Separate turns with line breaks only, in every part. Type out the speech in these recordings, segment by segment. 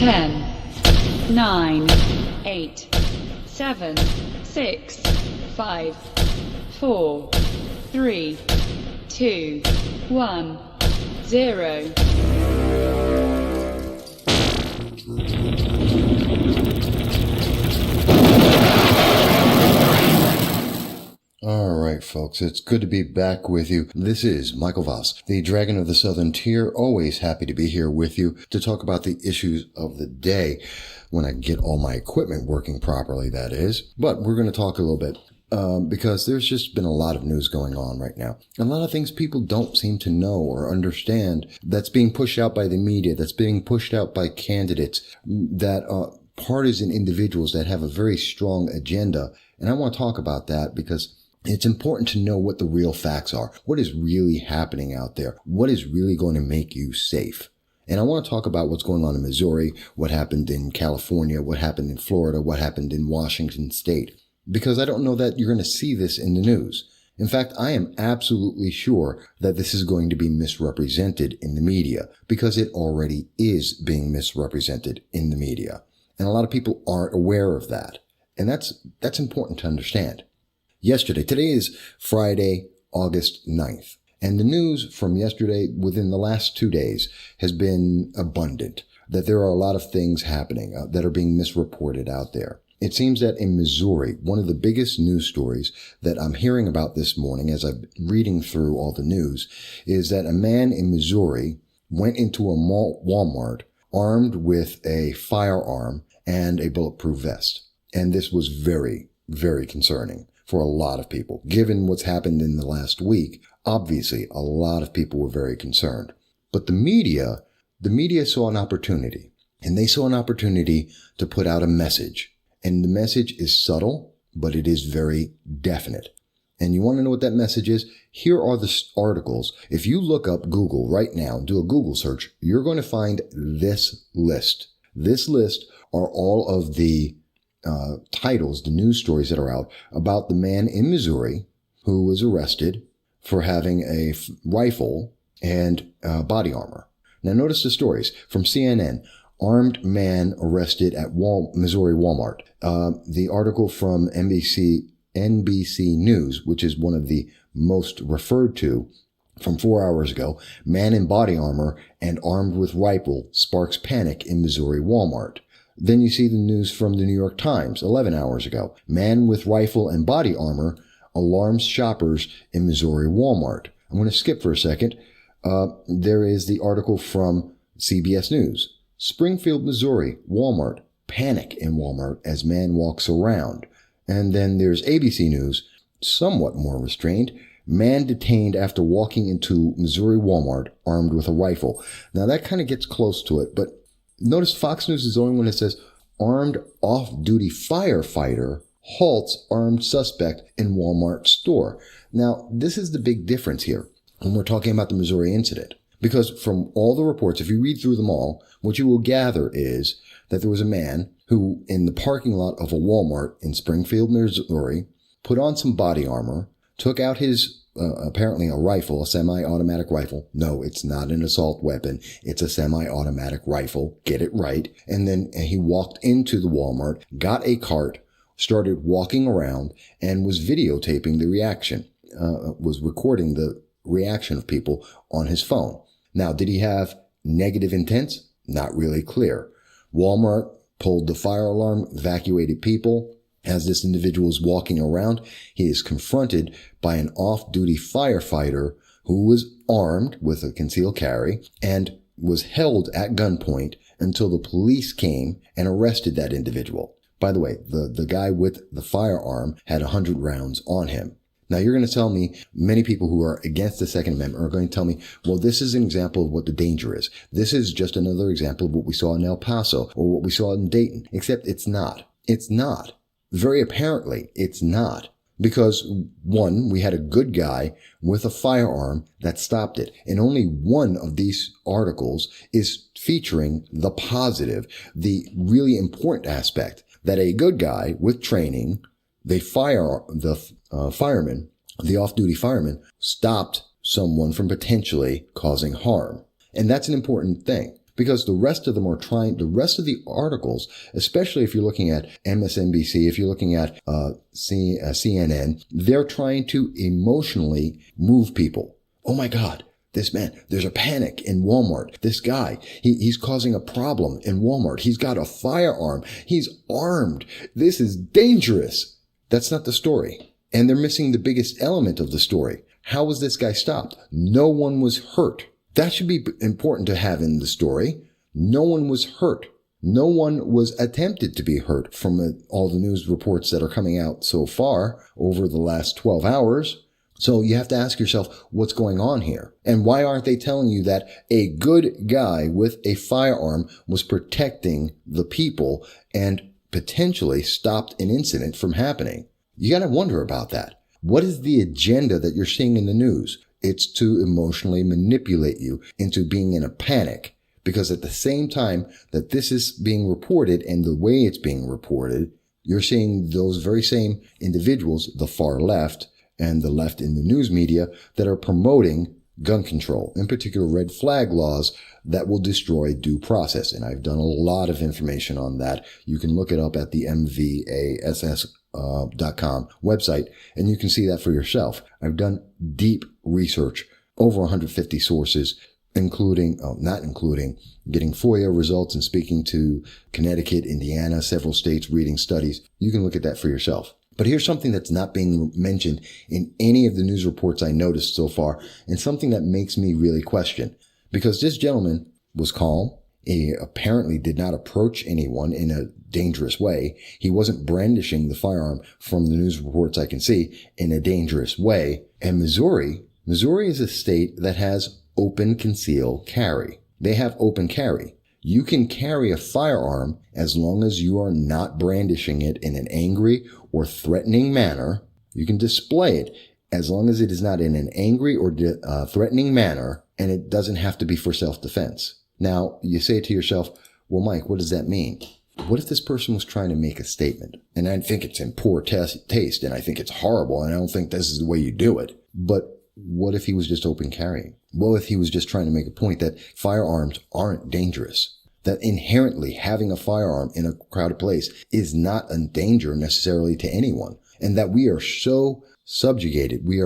10, 9, 8, 7, 6, 5, 4, 3, 2, 1, 0.
All right, folks, it's good to be back with you. This is Michael Voss, the Dragon of the Southern Tier. Always happy to be here with you to talk about the issues of the day when I get all my equipment working properly, that is. But we're going to talk a little bit because there's just been a lot of news going on right now. A lot of things people don't seem to know or understand that's being pushed out by the media, that's being pushed out by candidates, that partisan individuals that have a very strong agenda. And I want to talk about that because it's important to know what the real facts are. What is really happening out there? What is really going to make you safe? And I want to talk about what's going on in Missouri, what happened in California, what happened in Florida, what happened in Washington State. Because I don't know that you're going to see this in the news. In fact, I am absolutely sure that this is going to be misrepresented in the media because it already is being misrepresented in the media. And a lot of people aren't aware of that. And that's important to understand. Today is Friday, August 9th. And the news from yesterday within the last 2 days has been abundant, that there are a lot of things happening that are being misreported out there. It seems that in Missouri, one of the biggest news stories that I'm hearing about this morning as I'm reading through all the news is that a man in Missouri went into a Walmart armed with a firearm and a bulletproof vest. And this was very, very concerning for a lot of people. Given what's happened in the last week, obviously a lot of people were very concerned. But the media saw an opportunity, and they saw an opportunity to put out a message. And the message is subtle, but it is very definite. And you want to know what that message is? Here are the articles. If you look up Google right now, do a Google search, you're going to find this list. This list are all of the titles, the news stories that are out about the man in Missouri who was arrested for having a rifle and body armor. Now notice the stories from CNN. Armed man arrested at Missouri Walmart. The article from NBC News, which is one of the most referred to, from 4 hours ago. Man in body armor and armed with rifle sparks panic in Missouri Walmart. Then you see the news from the New York Times 11 hours ago. Man with rifle and body armor alarms shoppers in Missouri Walmart. I'm going to skip for a second. There is the article from CBS News. Springfield, Missouri, Walmart. Panic in Walmart as man walks around. And then there's ABC News, somewhat more restrained. Man detained after walking into Missouri Walmart armed with a rifle. Now that kind of gets close to it, but notice Fox News is the only one that says armed off-duty firefighter halts armed suspect in Walmart store. Now, this is the big difference here when we're talking about the Missouri incident. Because from all the reports, if you read through them all, what you will gather is that there was a man who, in the parking lot of a Walmart in Springfield, Missouri, put on some body armor, took out his apparently a rifle, a semi-automatic rifle. No, it's not an assault weapon. It's a semi-automatic rifle. Get it right. And then he walked into the Walmart, got a cart, started walking around, and was videotaping the reaction, was recording the reaction of people on his phone. Now, did he have negative intents? Not really clear. Walmart pulled the fire alarm, evacuated people. As this individual is walking around, he is confronted by an off-duty firefighter who was armed with a concealed carry and was held at gunpoint until the police came and arrested that individual. By the way, the guy with the firearm had 100 rounds on him. Now, you're going to tell me, many people who are against the Second Amendment are going to tell me, well, this is an example of what the danger is. This is just another example of what we saw in El Paso or what we saw in Dayton, except it's not. It's not. Very apparently, it's not. Because, one, we had a good guy with a firearm that stopped it. And only one of these articles is featuring the positive, the really important aspect, that a good guy with training, the fireman, the off-duty fireman, stopped someone from potentially causing harm. And that's an important thing. because the rest of them are trying, the rest of the articles, especially if you're looking at MSNBC, if you're looking at CNN, they're trying to emotionally move people. Oh my God, this man, there's a panic in Walmart. This guy, he's causing a problem in Walmart. He's got a firearm. He's armed. This is dangerous. That's not the story. And they're missing the biggest element of the story. How was this guy stopped? No one was hurt. That should be important to have in the story. No one was hurt. No one was attempted to be hurt from all the news reports that are coming out so far over the last 12 hours. So you have to ask yourself, what's going on here? And why aren't they telling you that a good guy with a firearm was protecting the people and potentially stopped an incident from happening? You got to wonder about that. What is the agenda that you're seeing in the news? It's to emotionally manipulate you into being in a panic, because at the same time that this is being reported and the way it's being reported, you're seeing those very same individuals, the far left and the left in the news media, that are promoting gun control, in particular red flag laws that will destroy due process. And I've done a lot of information on that. You can look it up at the MVASS.com website, and you can see that for yourself. I've done deep research, over 150 sources, not including getting FOIA results and speaking to Connecticut, Indiana, several states, reading studies. You can look at that for yourself. But here's something that's not being mentioned in any of the news reports I noticed so far, and something that makes me really question. Because this gentleman was calm. He apparently did not approach anyone in a dangerous way. He wasn't brandishing the firearm, from the news reports I can see, in a dangerous way. And Missouri is a state that has open conceal carry. They have open carry. You can carry a firearm as long as you are not brandishing it in an angry or threatening manner. You can display it as long as it is not in an angry or threatening manner, and it doesn't have to be for self-defense. Now, you say to yourself, well, Mike, what does that mean? What if this person was trying to make a statement? And I think it's in poor taste, and I think it's horrible, and I don't think this is the way you do it. But what if he was just open carrying? What if he was just trying to make a point that firearms aren't dangerous? That inherently having a firearm in a crowded place is not a danger necessarily to anyone. And that we are so subjugated, we've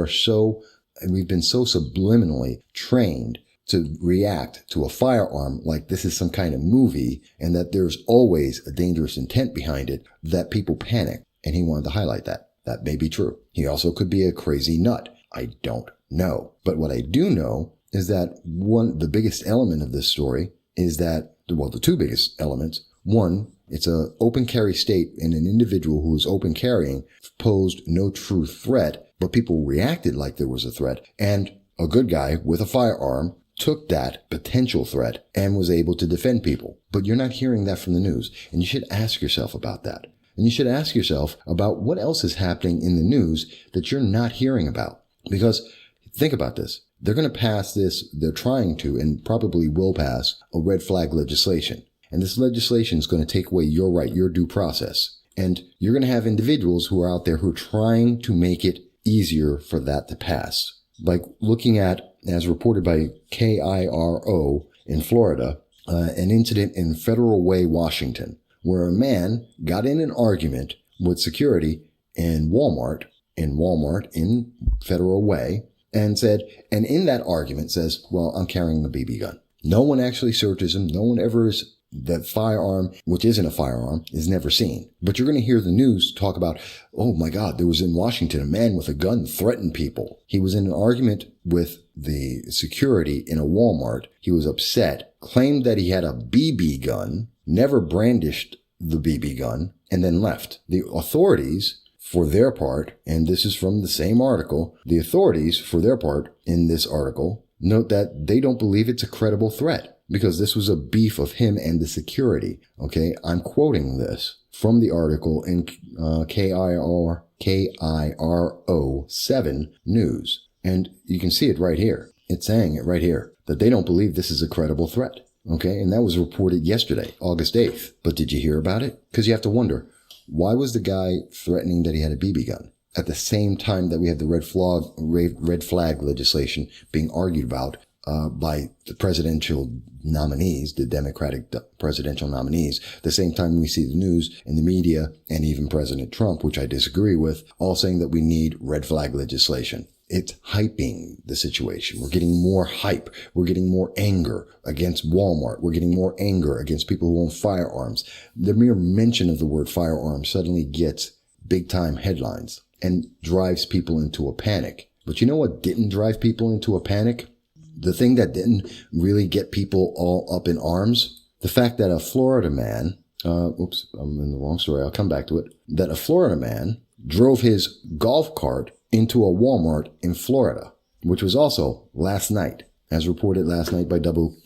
been so subliminally trained to react to a firearm like this is some kind of movie, and that there's always a dangerous intent behind it, that people panic. And he wanted to highlight that. That may be true. He also could be a crazy nut. I don't know. But what I do know is that the biggest element of this story is that, well, the two biggest elements. One, it's an open carry state, and an individual who is open carrying posed no true threat, but people reacted like there was a threat. And a good guy with a firearm took that potential threat and was able to defend people. But you're not hearing that from the news. And you should ask yourself about that. And you should ask yourself about what else is happening in the news that you're not hearing about. Because think about this. They're going to pass this, they're trying to, and probably will pass, a red flag legislation. And this legislation is going to take away your right, your due process. And you're going to have individuals who are out there who are trying to make it easier for that to pass. Like looking at, as reported by KIRO in Florida, an incident in Federal Way, Washington, where a man got in an argument with security in Walmart in Federal Way, and in that argument says, well, I'm carrying a BB gun. No one actually searches him. No one ever is, that firearm, which isn't a firearm, is never seen. But you're going to hear the news talk about, oh my God, there was in Washington a man with a gun threatened people. He was in an argument with the security in a Walmart. He was upset, claimed that he had a BB gun, never brandished the BB gun, and then left. The authorities, for their part, and this is from the same article, the authorities, for their part, in this article, note that they don't believe it's a credible threat because this was a beef of him and the security. Okay, I'm quoting this from the article in KIRO 7 News. And you can see it right here. It's saying it right here, that they don't believe this is a credible threat. Okay, and that was reported yesterday, August 8th. But did you hear about it? Because you have to wonder, why was the guy threatening that he had a BB gun at the same time that we had the red flag legislation being argued about by the presidential nominees, the Democratic presidential nominees. At the same time, we see the news and the media and even President Trump, which I disagree with, all saying that we need red flag legislation. It's hyping the situation. We're getting more hype. We're getting more anger against Walmart. We're getting more anger against people who own firearms. The mere mention of the word firearms suddenly gets big time headlines and drives people into a panic. But you know what didn't drive people into a panic? The thing that didn't really get people all up in arms? The fact that a Florida man, oops, I'm in the wrong story. I'll come back to it. That a Florida man drove his golf cart into a Walmart in Florida, which was also last night, as reported last night by KIRO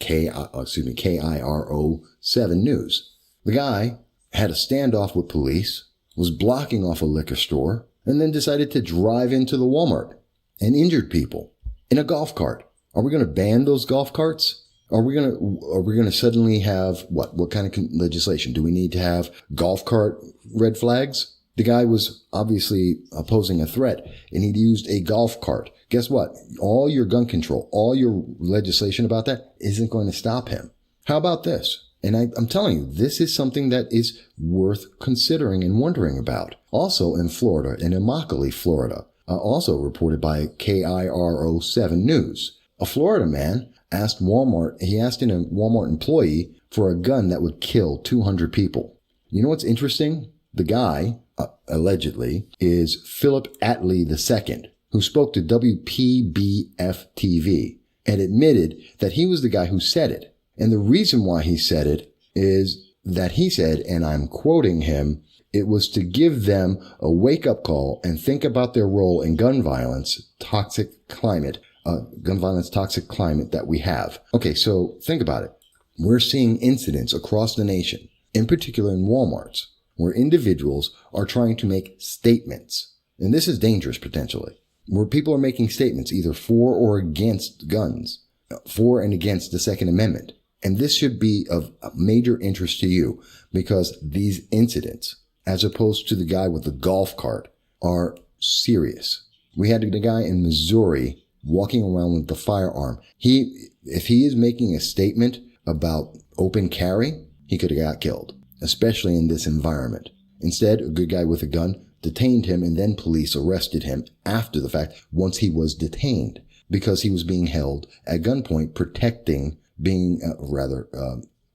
7 News. The guy had a standoff with police, was blocking off a liquor store, and then decided to drive into the Walmart and injured people in a golf cart. Are we going to ban those golf carts? Are we going to suddenly have what kind of legislation? Do we need to have golf cart red flags? The guy was obviously posing a threat, and he'd used a golf cart. Guess what? All your gun control, all your legislation about that isn't going to stop him. How about this? And I'm telling you, this is something that is worth considering and wondering about. Also in Florida, in Immokalee, Florida, also reported by KIRO 7 News. A Florida man asked a Walmart employee for a gun that would kill 200 people. You know what's interesting? The guy, allegedly, is Philip Attlee II, who spoke to WPBF-TV and admitted that he was the guy who said it. And the reason why he said it is that he said, and I'm quoting him, it was to give them a wake-up call and think about their role in gun violence toxic climate that we have. Okay, so think about it. We're seeing incidents across the nation, in particular in Walmarts, where individuals are trying to make statements. And this is dangerous potentially, where people are making statements either for or against guns, for and against the Second Amendment. And this should be of major interest to you because these incidents, as opposed to the guy with the golf cart, are serious. We had a guy in Missouri walking around with the firearm. If he is making a statement about open carry, he could have got killed, especially in this environment. Instead, a good guy with a gun detained him, and then police arrested him after the fact once he was detained because he was being held at gunpoint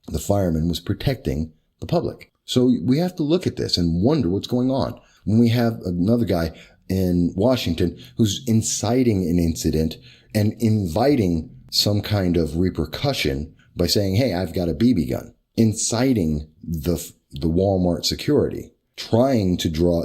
the fireman was protecting the public. So we have to look at this and wonder what's going on. When we have another guy in Washington who's inciting an incident and inviting some kind of repercussion by saying, hey, I've got a BB gun, inciting the Walmart security, trying to draw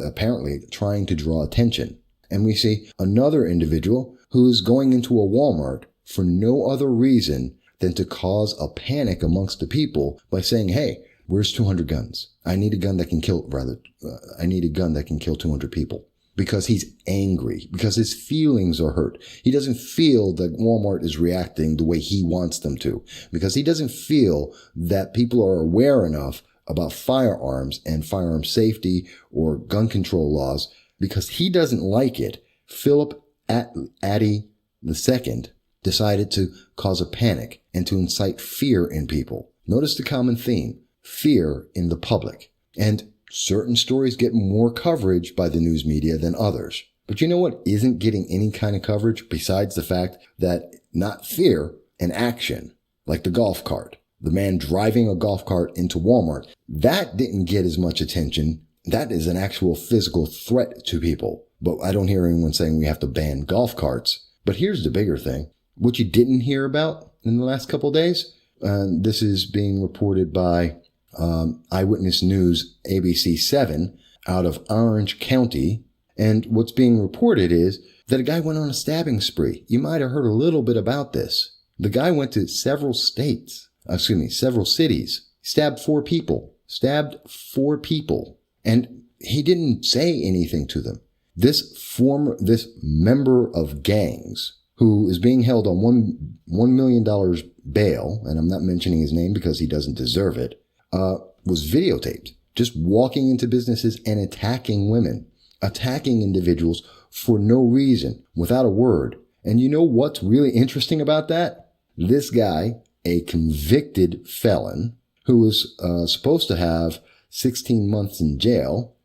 attention. And we see another individual who is going into a Walmart for no other reason than to cause a panic amongst the people by saying, hey, where's 200 guns? I need a gun that can kill 200 people. Because he's angry, because his feelings are hurt. He doesn't feel that Walmart is reacting the way he wants them to, because he doesn't feel that people are aware enough about firearms and firearm safety or gun control laws, because he doesn't like it. Philip Attlee II decided to cause a panic and to incite fear in people. Notice the common theme, fear in the public. And certain stories get more coverage by the news media than others. But you know what isn't getting any kind of coverage besides the fact that not fear and action, like the golf cart, the man driving a golf cart into Walmart, that didn't get as much attention. That is an actual physical threat to people. But I don't hear anyone saying we have to ban golf carts. But here's the bigger thing. What you didn't hear about in the last couple of days, this is being reported by Eyewitness News ABC 7 out of Orange County. And what's being reported is that a guy went on a stabbing spree. You might have heard a little bit about this. The guy went to several cities, stabbed four people, and he didn't say anything to them. This member of gangs who is being held on $1 million bail, and I'm not mentioning his name because he doesn't deserve it, was videotaped, just walking into businesses and attacking women, attacking individuals for no reason, without a word. And you know what's really interesting about that? This guy, a convicted felon who was supposed to have 16 months in jail,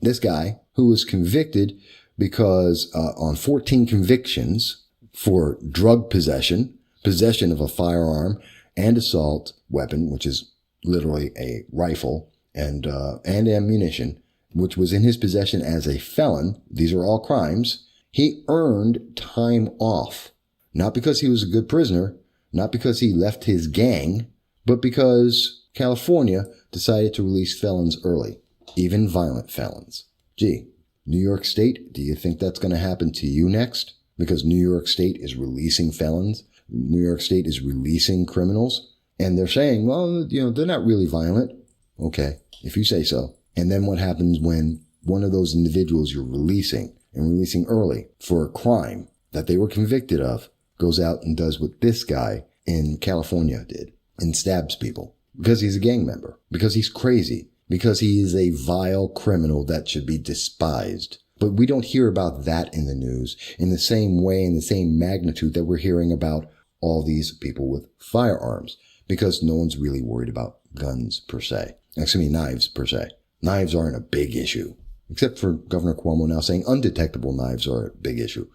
this guy who was convicted because on 14 convictions for drug possession, possession of a firearm and assault weapon, which is literally a rifle, and ammunition, which was in his possession as a felon. These are all crimes. He earned time off, not because he was a good prisoner, not because he left his gang, but because California decided to release felons early, even violent felons. Gee, New York State, do you think that's going to happen to you next? Because New York State is releasing felons. New York State is releasing criminals. And they're saying, well, they're not really violent. Okay, if you say so. And then what happens when one of those individuals you're releasing and releasing early for a crime that they were convicted of goes out and does what this guy in California did and stabs people because he's a gang member, because he's crazy, because he is a vile criminal that should be despised. But we don't hear about that in the news in the same way, in the same magnitude that we're hearing about all these people with firearms, because no one's really worried about guns per se. Knives per se. Knives aren't a big issue, except for Governor Cuomo now saying undetectable knives are a big issue.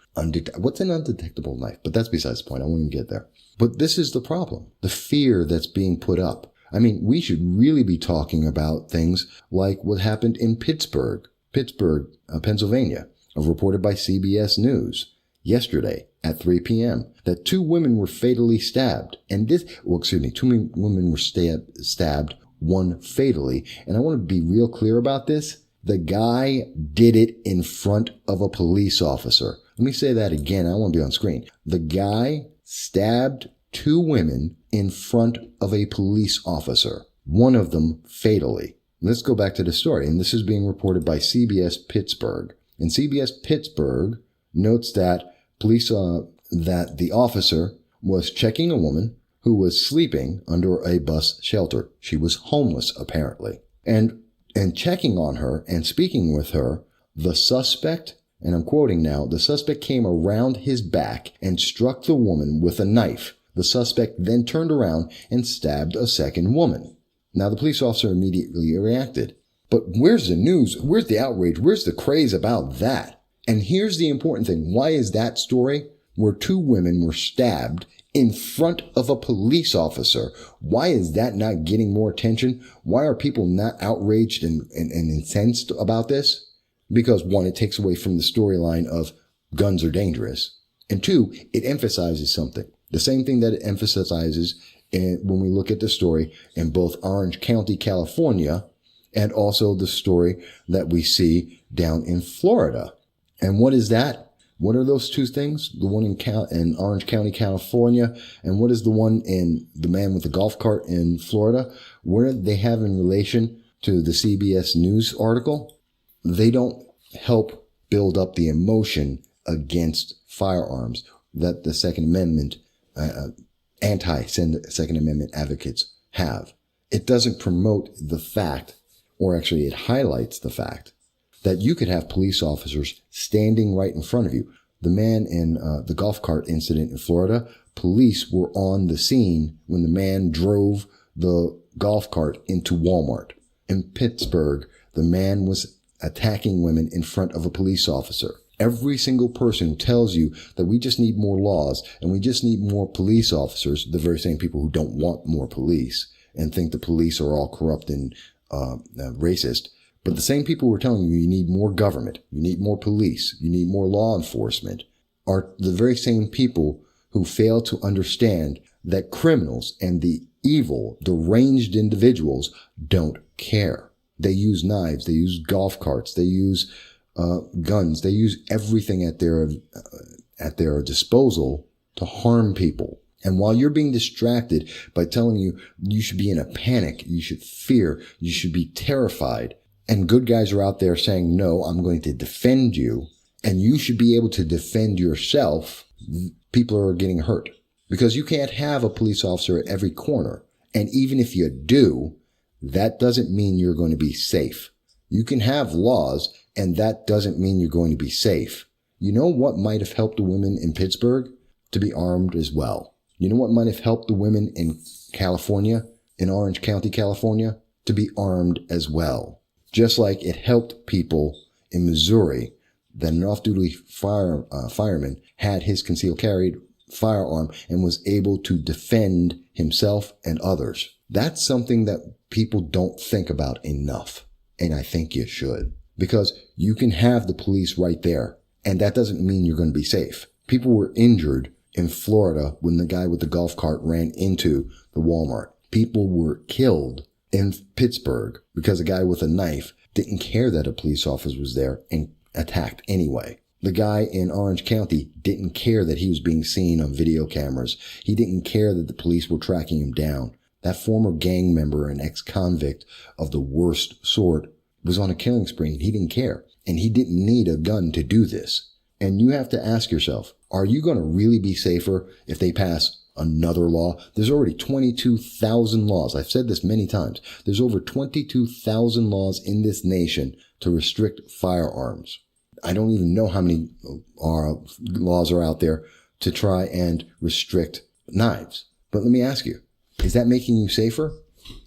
What's an undetectable knife? But that's besides the point. I won't even get there. But this is the problem. The fear that's being put up. I mean, we should really be talking about things like what happened in Pittsburgh, Pennsylvania, reported by CBS News yesterday at 3 p.m. that 2 women were fatally stabbed. And 2 women were stabbed, 1 fatally. And I want to be real clear about this. The guy did it in front of a police officer. Let me say that again. I want to be on screen. The guy stabbed 2 women in front of a police officer, one of them fatally. Let's go back to the story. And this is being reported by CBS Pittsburgh. And CBS Pittsburgh notes that that the officer was checking a woman who was sleeping under a bus shelter. She was homeless, apparently. And checking on her and speaking with her, the suspect, and I'm quoting now, the suspect came around his back and struck the woman with a knife. The suspect then turned around and stabbed a second woman. Now, the police officer immediately reacted. But where's the news? Where's the outrage? Where's the craze about that? And here's the important thing. Why is that story where 2 women were stabbed in front of a police officer? Why is that not getting more attention? Why are people not outraged and incensed about this? Because 1, it takes away from the storyline of guns are dangerous. And 2, it emphasizes something. The same thing that it emphasizes when we look at the story in both Orange County, California, and also the story that we see down in Florida. And what is that? What are those 2 things? The one in Orange County, California, and what is the one in the man with the golf cart in Florida? What do they have in relation to the CBS News article? They don't help build up the emotion against firearms that the Second Amendment, anti-Second Amendment advocates have. It doesn't promote the fact, or actually it highlights the fact, that you could have police officers standing right in front of you. The man in the golf cart incident in Florida, police were on the scene when the man drove the golf cart into Walmart. In Pittsburgh, the man was attacking women in front of a police officer. Every single person who tells you that we just need more laws and we just need more police officers, the very same people who don't want more police and think the police are all corrupt and racist, but the same people who are telling you need more government, you need more police, you need more law enforcement, are the very same people who fail to understand that criminals and the evil, deranged individuals don't care. They use knives, they use golf carts, they use guns, they use everything at their disposal to harm people. And while you're being distracted by telling you should be in a panic, you should fear, you should be terrified, and good guys are out there saying, no, I'm going to defend you, and you should be able to defend yourself, people are getting hurt. Because you can't have a police officer at every corner. And even if you do, that doesn't mean you're going to be safe. You can have laws, and that doesn't mean you're going to be safe. You know what might have helped the women in Pittsburgh? To be armed as well. You know what might have helped the women in California, in Orange County, California? To be armed as well. Just like it helped people in Missouri that an off-duty fireman had his concealed carry firearm and was able to defend himself and others. That's something that people don't think about enough. And I think you should. Because you can have the police right there. And that doesn't mean you're going to be safe. People were injured in Florida when the guy with the golf cart ran into the Walmart. People were killed in Pittsburgh because a guy with a knife didn't care that a police officer was there and attacked anyway. The guy in Orange County didn't care that he was being seen on video cameras. He didn't care that the police were tracking him down. That former gang member and ex-convict of the worst sort was on a killing spree and he didn't care. And he didn't need a gun to do this. And you have to ask yourself, are you going to really be safer if they pass another law? There's already 22,000 laws. I've said this many times. There's over 22,000 laws in this nation to restrict firearms. I don't even know how many laws are out there to try and restrict knives. But let me ask you, is that making you safer?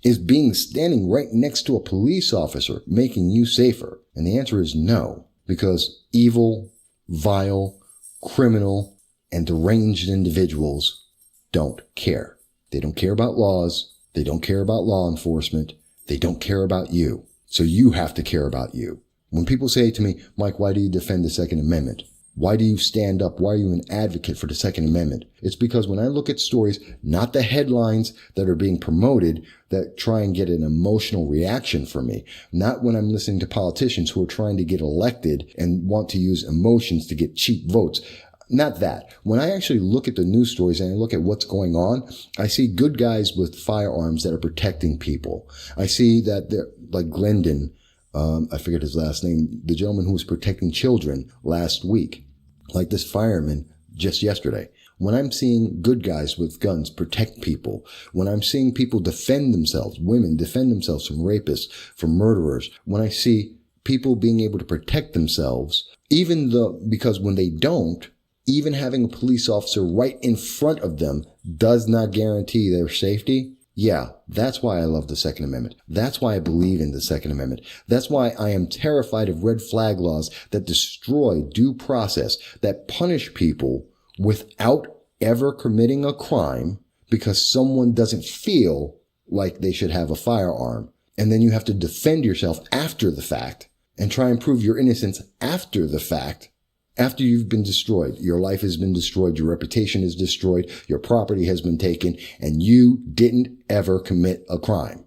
Is standing right next to a police officer making you safer? And the answer is no, because evil, vile, criminal, and deranged individuals don't care. They don't care about laws. They don't care about law enforcement. They don't care about you. So you have to care about you. When people say to me, Mike, why do you defend the Second Amendment? Why do you stand up? Why are you an advocate for the Second Amendment? It's because when I look at stories, not the headlines that are being promoted that try and get an emotional reaction from me, not when I'm listening to politicians who are trying to get elected and want to use emotions to get cheap votes. Not that. When I actually look at the news stories and I look at what's going on, I see good guys with firearms that are protecting people. I see that they're like Glendon, I forget his last name, the gentleman who was protecting children last week, like this fireman just yesterday. When I'm seeing good guys with guns protect people, when I'm seeing people defend themselves, women defend themselves from rapists, from murderers, when I see people being able to protect themselves, because when they don't, even having a police officer right in front of them does not guarantee their safety. Yeah, that's why I love the Second Amendment. That's why I believe in the Second Amendment. That's why I am terrified of red flag laws that destroy due process, that punish people without ever committing a crime because someone doesn't feel like they should have a firearm. And then you have to defend yourself after the fact and try and prove your innocence after the fact. After you've been destroyed, your life has been destroyed, your reputation is destroyed, your property has been taken, and you didn't ever commit a crime.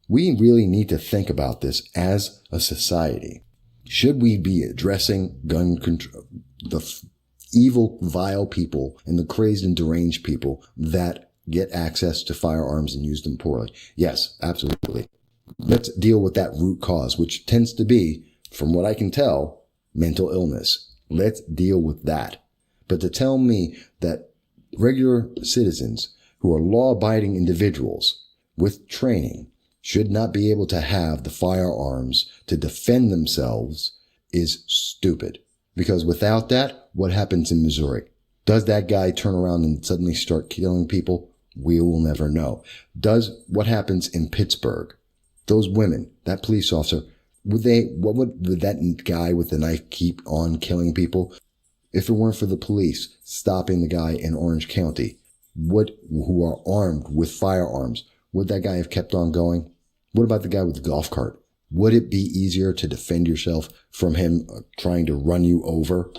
We really need to think about this as a society. Should we be addressing gun control, the evil, vile people and the crazed and deranged people that get access to firearms and use them poorly? Yes, absolutely. Let's deal with that root cause, which tends to be, from what I can tell, mental illness. Let's deal with that. But to tell me that regular citizens who are law-abiding individuals with training should not be able to have the firearms to defend themselves is stupid. Because without that, what happens in Missouri? Does that guy turn around and suddenly start killing people? We will never know. Does what happens in Pittsburgh? Those women, that police officer, would that guy with the knife keep on killing people? If it weren't for the police stopping the guy in Orange County, who are armed with firearms, would that guy have kept on going? What about the guy with the golf cart? Would it be easier to defend yourself from him trying to run you over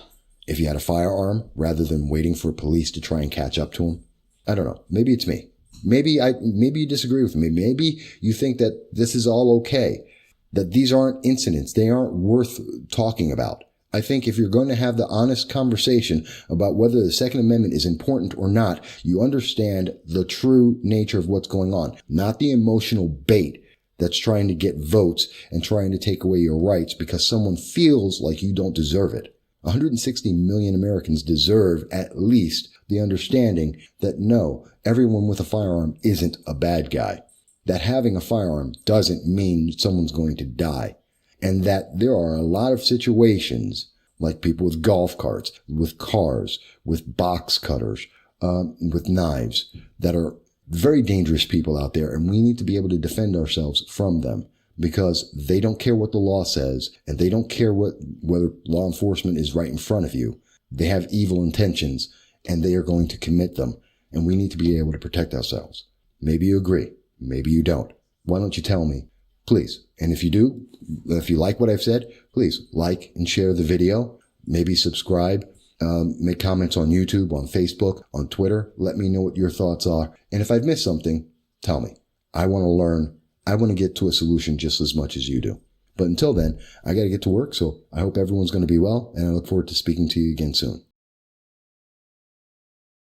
if you had a firearm rather than waiting for police to try and catch up to him? I don't know. Maybe it's me. Maybe you disagree with me. Maybe you think that this is all okay, that these aren't incidents. They aren't worth talking about. I think if you're going to have the honest conversation about whether the Second Amendment is important or not, you understand the true nature of what's going on, not the emotional bait that's trying to get votes and trying to take away your rights because someone feels like you don't deserve it. 160 million Americans deserve at least the understanding that no, everyone with a firearm isn't a bad guy. That having a firearm doesn't mean someone's going to die. And that there are a lot of situations, like people with golf carts, with cars, with box cutters, with knives that are very dangerous people out there, and we need to be able to defend ourselves from them because they don't care what the law says, and they don't care whether law enforcement is right in front of you. They have evil intentions, and they are going to commit them, and we need to be able to protect ourselves. Maybe you agree. Maybe you don't. Why don't you tell me, please? And if you do, if you like what I've said, please like and share the video. Maybe subscribe. Make comments on YouTube, on Facebook, on Twitter. Let me know what your thoughts are. And if I've missed something, tell me. I want to learn. I want to get to a solution just as much as you do. But until then, I got to get to work. So I hope everyone's going to be well, and I look forward to speaking to you again soon.